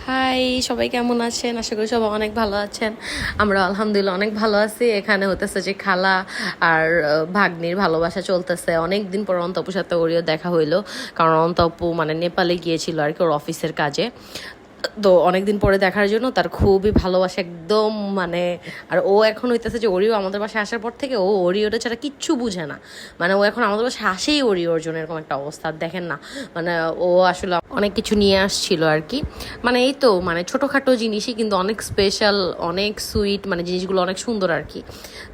High, সবাই কেমন আছেন? আশা করি সবাই অনেক ভালো আছেন। আমরা আলহামদুলিল্লাহ অনেক ভালো আছি। এখানে হতেছে যে খালা আর ভাগ্নির ভালোবাসা চলতেছে। অনেক দিন পর অন্তপুর সাথে ওরিও দেখা হইলো, কারণ অন্তপু মানে নেপালে গিয়েছিল আর কি ওর অফিসের কাজে। তো অনেকদিন পরে দেখার জন্য তার খুবই ভালোবাসা একদম মানে। আর ও এখন হইতেছে যে ওরিও আমাদের বাসায় আসার পর থেকে ও ওরিওটা ছাড়া কিচ্ছু বুঝে না। মানে ও এখন আমাদের বাসায় আসেই ওরিওর জন্য, এরকম একটা অবস্থা দেখেন না। মানে ও আসলে অনেক কিছু নিয়ে আসছিল আর কি। মানে এই তো মানে ছোটোখাটো জিনিসই কিন্তু অনেক স্পেশাল, অনেক সুইট, মানে জিনিসগুলো অনেক সুন্দর আর কি।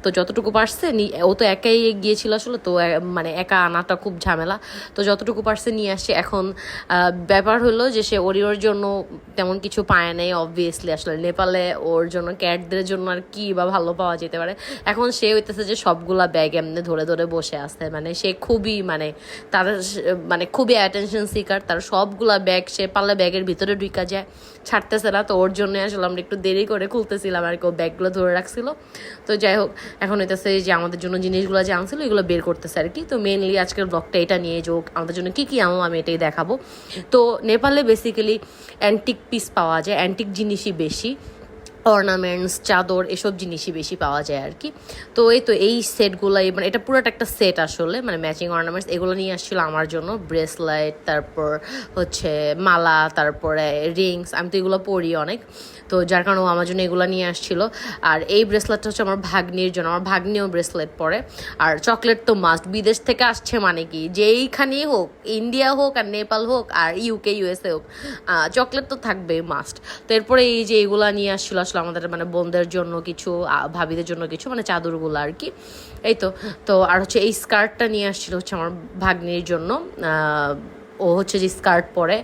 তো যতটুকু পারছে ও তো একাই গিয়েছিল আসলে, তো মানে একা আনাটা খুব ঝামেলা। তো যতটুকু পারছে নিয়ে আসছে। এখন ব্যাপার হলো যে সে ওরিওর জন্য তেমন কিছু পায় নাই অবভিয়াসলি। আসলে নেপালে ওর জন্য ক্যাটদের জন্য আর কি বা ভালো পাওয়া যেতে পারে। এখন সে হইতেছে যে সবগুলা ব্যাগ এমনি ধরে ধরে বসে আসছে। মানে সে খুবই মানে তার মানে খুবই অ্যাটেনশন সিকার। তার সবগুলা ব্যাগ সে পারলে ব্যাগের ভিতরে ঢুকা যায়, ছাড়তেছে না। তো ওর জন্য আসলে আমরা একটু দেরি করে খুলতেছিলাম আর কি, ও ব্যাগগুলো ধরে রাখছিল। তো যাই হোক, এখন হইতেছে যে আমাদের জন্য জিনিসগুলো যে আনছিল এগুলো বের করতেছে আর কি। তো মেনলি আজকের ব্লগটা এটা নিয়ে যে আমাদের জন্য কী কী আনলো আমি এটাই দেখাবো। তো নেপালে বেসিক্যালি অ্যান্টিক পিস পাওয়া যায়, অ্যান্টিক জিনিসই বেশি, অর্নামেন্টস, চাদর, এসব জিনিসই বেশি পাওয়া যায় আর কি। তো এই সেটগুলো, মানে এটা পুরোটা একটা সেট আসলে, মানে ম্যাচিং অর্নামেন্টস এগুলো নিয়ে আসছিলো আমার জন্য। ব্রেসলেট, তারপর হচ্ছে মালা, তারপরে রিংস। আমি তো এগুলো পরি অনেক, তো যার কারণে ও আমার জন্য এগুলো নিয়ে আসছিলো। আর এই ব্রেসলেটটা হচ্ছে আমার ভাগ্নির জন্য, আমার ভাগ্নিও ব্রেসলেট পরে। আর চকলেট তো মাস্ট, বিদেশ থেকে আসছে মানে কি যেইখানেই হোক, ইন্ডিয়া হোক আর নেপাল হোক আর ইউকে ইউএসএ হোক, চকলেট তো থাকবে মাস্ট। তো এরপরে এই যে এগুলা নিয়ে আসছিলো আসলে আমাদের মানে বোনদের জন্য কিছু, ভাবিদের জন্য কিছু, মানে চাদরগুলো আর কি। এই তো তো আর হচ্ছে এই স্কার্টটা নিয়ে আসছিলো হচ্ছে আমার ভাগ্নির জন্য। ও হচ্ছে যে স্কার্ট পরে,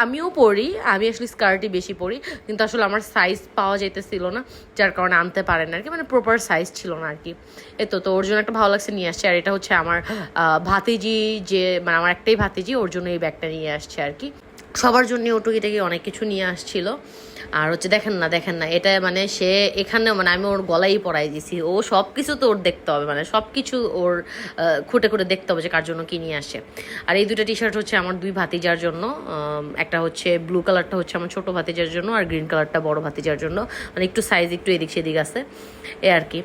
আমিও পরি, আমি আসলে স্কার্টই বেশি পরি, কিন্তু আসলে আমার সাইজ পাওয়া যাইতেছিল না, যার কারণে আনতে পারেন আর কি, মানে প্রপার সাইজ ছিল না আর কি। তো ওর জন্য একটা ভালো লাগছে নিয়ে আসছে। আর এটা হচ্ছে আমার ভাতিজি, যে মানে আমার একটাই ভাতিজি, ওর জন্য এই ব্যাগটা নিয়ে আসছে আর কি। সবার জন্য ও টুকিটাকি অনেক কিছু নিয়ে আসছিল। আর হচ্ছে দেখেন না এটা মানে সে এখানে মানে আমি ওর গলাই পরাই দিয়েছি, ও সব কিছু তো ওর দেখতে হবে, মানে সব কিছু ওর খুঁটে খুঁটে দেখতে হবে যে কার জন্য কি নিয়ে আসে। আর এই দুটো টি শার্ট হচ্ছে আমার দুই ভাতিজার জন্য। একটা হচ্ছে ব্লু কালারটা হচ্ছে আমার ছোটো ভাতিজার জন্য, আর গ্রিন কালারটা বড় ভাতিজার জন্য। মানে একটু সাইজ একটু এদিক সেদিক আছে এ আর কি।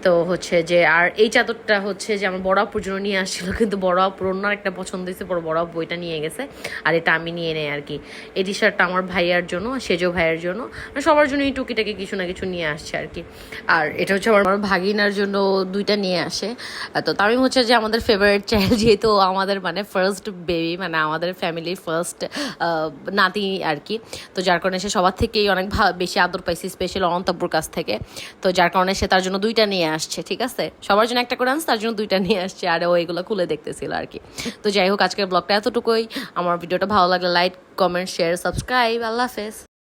তো হচ্ছে যে আর এই চাদরটা হচ্ছে যে আমার বড় আপুর জন্য নিয়ে আসছিলো, কিন্তু বড় আপুর অন্যার একটা পছন্দ হয়েছে, বড় আপু এটা নিয়ে গেছে, আর এটা আমি নিয়ে নেই আর কি। এই টি শার্টটা আমার ভাইয়ার জন্য, সেজো ভাইয়ের জন্য, মানে সবার জন্য এই টুকিটাকে কিছু না কিছু নিয়ে আসছে আর কি। আর এটা হচ্ছে আমার ভাগিনার জন্য দুইটা নিয়ে আসে। তো তামিম হচ্ছে যে আমাদের ফেভারিট চাইল্ড, যেহেতু আমাদের মানে ফার্স্ট বেবি, মানে আমাদের ফ্যামিলির ফার্স্ট নাতি আর কি। তো যার কারণে সে সবার থেকেই অনেক বেশি আদর পাইছি, স্পেশাল অন্তপুর কাছ থেকে। তো যার কারণে সে তার জন্য দুইটা নিয়ে আসছে, ঠিক আছে, সবার জন্য একটা করে আনছে, তার জন্য দুইটা নিয়ে আসছে। আর ও এগুলো খুলে দেখতেছিল আর কি। তো যাই হোক, আজকের ব্লগটা এতটুকুই। আমার ভিডিওটা ভালো লাগলে লাইক, কমেন্ট, শেয়ার, সাবস্ক্রাইব। আল্লাহ হাফেজ।